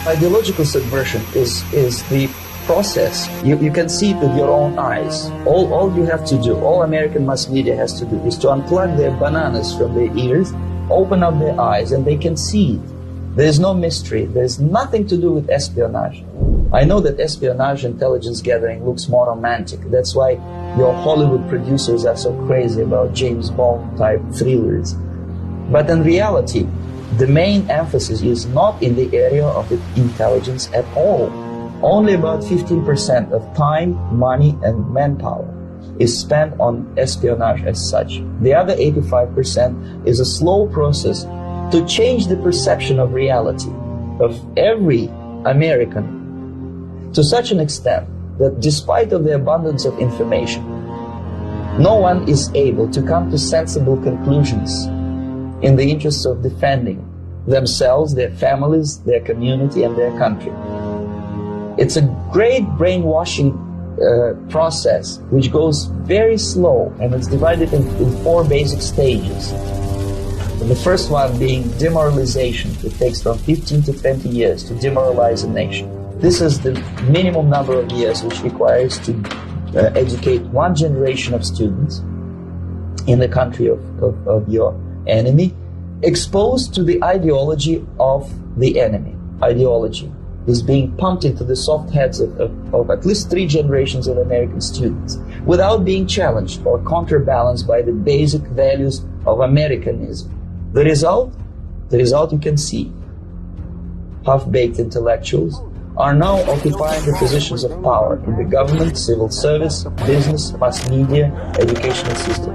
Ideological subversion is the process. You can see it with your own eyes. All you have to do, all American mass media has to do, is to unplug their bananas from their ears, open up their eyes, and they can see it. There is no mystery. There is nothing to do with espionage. I know that espionage intelligence gathering looks more romantic. That's why your Hollywood producers are so crazy about James Bond type thrillers. But in reality, the main emphasis is not in the area of intelligence at all. Only about 15% of time, money, and manpower is spent on espionage as such. The other 85% is a slow process to change the perception of reality of every American to such an extent that despite of the abundance of information, no one is able to come to sensible conclusions in the interests of defending themselves, their families, their community, and their country. It's a great brainwashing process which goes very slow, and it's divided in 4 basic stages. The first one being demoralization. It takes from 15 to 20 years to demoralize a nation. This is the minimum number of years which requires to educate one generation of students in the country of your enemy, exposed to the ideology of the enemy. Ideology is being pumped into the soft heads of at least 3 generations of American students without being challenged or counterbalanced by the basic values of Americanism. The result you can see. Half-baked intellectuals are now occupying the positions of power in the government, civil service, business, mass media, educational system.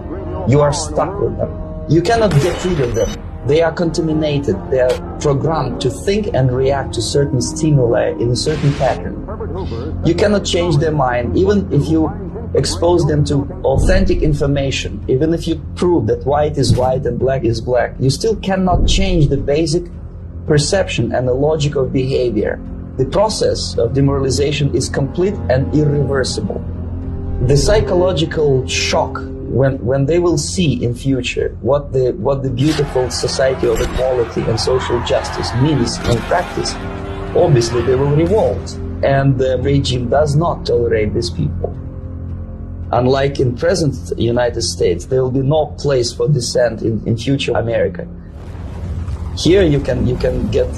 You are stuck with them. You cannot get rid of them. They are contaminated. They are programmed to think and react to certain stimuli in a certain pattern. You cannot change their mind, even if you expose them to authentic information, even if you prove that white is white and black is black. You still cannot change the basic perception and the logic of behavior. The process of demoralization is complete and irreversible. The psychological shock when they will see in future what the beautiful society of equality and social justice means in practice, obviously they will revolt, and the regime does not tolerate these people. Unlike in present United States, there will be no place for dissent in future America. Here you can get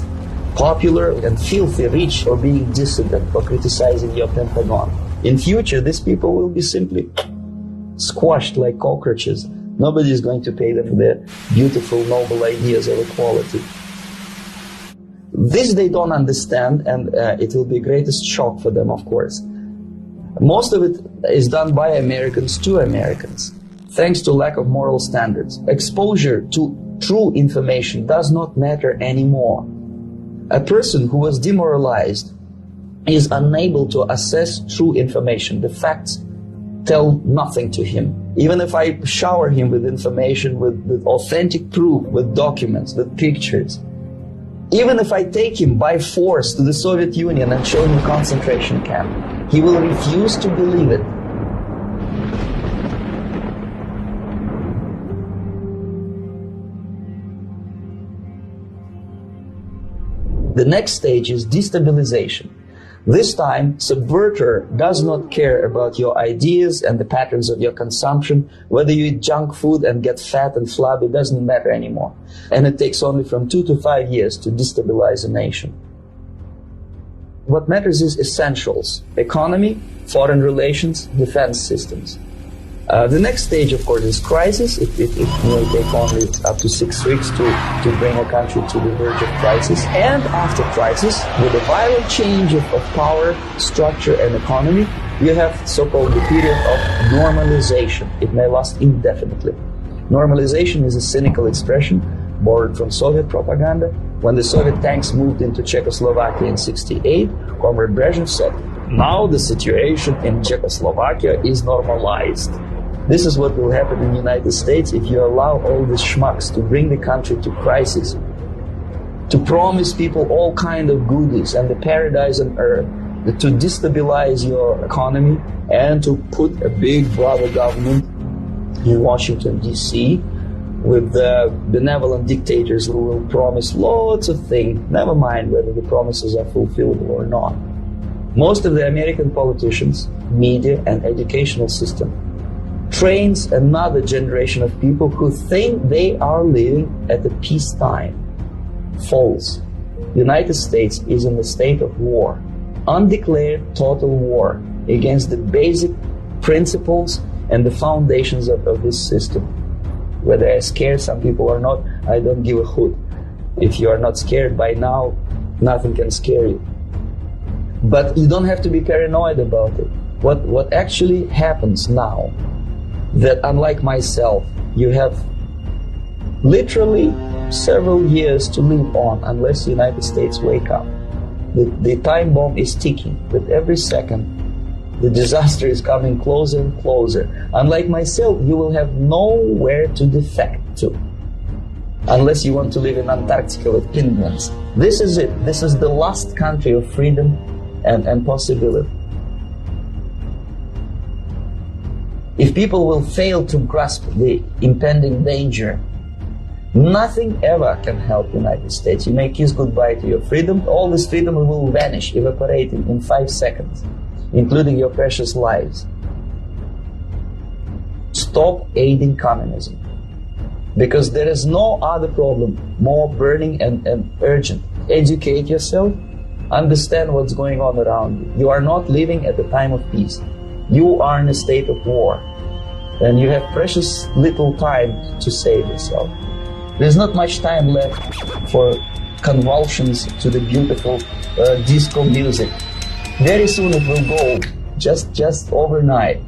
popular and filthy rich for being dissident, for criticizing your Pentagon. In future, these people will be simply squashed like cockroaches. Nobody is going to pay them for their beautiful, noble ideas of equality. This they don't understand, and it will be the greatest shock for them, of course. Most of it is done by Americans to Americans, thanks to lack of moral standards. Exposure to true information does not matter anymore. A person who was demoralized is unable to assess true information. The facts tell nothing to him. Even if I shower him with information, with authentic proof, with documents, with pictures, even if I take him by force to the Soviet Union and show him a concentration camp, he will refuse to believe it. The next stage is destabilization. This time, subverter does not care about your ideas and the patterns of your consumption. Whether you eat junk food and get fat and flabby, it doesn't matter anymore. And it takes only from 2 to 5 years to destabilize a nation. What matters is essentials: economy, foreign relations, defense systems. The next stage, of course, is crisis. It may take only up to 6 weeks to bring a country to the verge of crisis. And after crisis, with a violent change of power, structure, and economy, you have so-called the period of normalization. It may last indefinitely. Normalization is a cynical expression borrowed from Soviet propaganda. When the Soviet tanks moved into Czechoslovakia in '68, Comrade Brezhnev said, "Now the situation in Czechoslovakia is normalized." This is what will happen in the United States if you allow all these schmucks to bring the country to crisis, to promise people all kind of goodies and the paradise on earth, to destabilize your economy, and to put a big brother government in Washington, D.C., with the benevolent dictators who will promise lots of things, never mind whether the promises are fulfillable or not. Most of the American politicians, media, and educational system trains another generation of people who think they are living at a peacetime. False. The United States is in a state of war, undeclared total war against the basic principles and the foundations of this system. Whether I'm scared, some people or not, I don't give a hoot. If you are not scared by now, nothing can scare you. But you don't have to be paranoid about it. What actually happens now, that unlike myself, you have literally several years to live on unless the United States wake up. The time bomb is ticking. With every second, the disaster is coming closer and closer. Unlike myself, you will have nowhere to defect to, unless you want to live in Antarctica with penguins. This is it. This is the last country of freedom and possibility. If people will fail to grasp the impending danger, nothing ever can help the United States. You may kiss goodbye to your freedom. All this freedom will vanish, evaporate in 5 seconds, including your precious lives. Stop aiding communism, because there is no other problem more burning and urgent. Educate yourself, understand what's going on around you. You are not living at a time of peace. You are in a state of war, and you have precious little time to save yourself. There's not much time left for convulsions to the beautiful disco music. Very soon it will go, just overnight.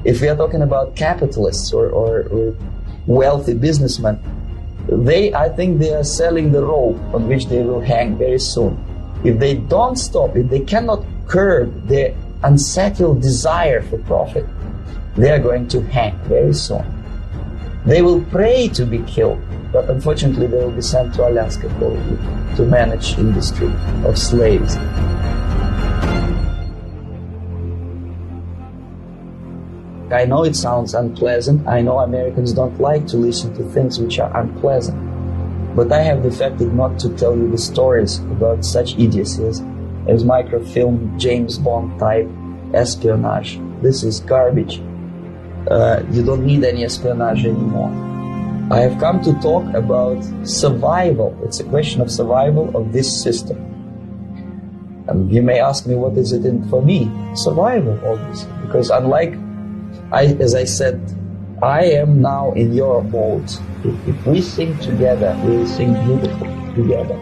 If we are talking about capitalists or wealthy businessmen, I think they are selling the rope on which they will hang very soon. If they don't stop, if they cannot curb their unsettled desire for profit, they are going to hang very soon. They will pray to be killed, but unfortunately they will be sent to Alaska probably to manage industry of slaves. I know it sounds unpleasant. I know Americans don't like to listen to things which are unpleasant. But I have defected not to tell you the stories about such idiocies as microfilm, James Bond type espionage. This is garbage. You don't need any espionage anymore. I have come to talk about survival. It's a question of survival of this system. You may ask me, what is it in for me? Survival, obviously. Because unlike, as I said, I am now in your boat. If we sing together, we will sing beautifully together.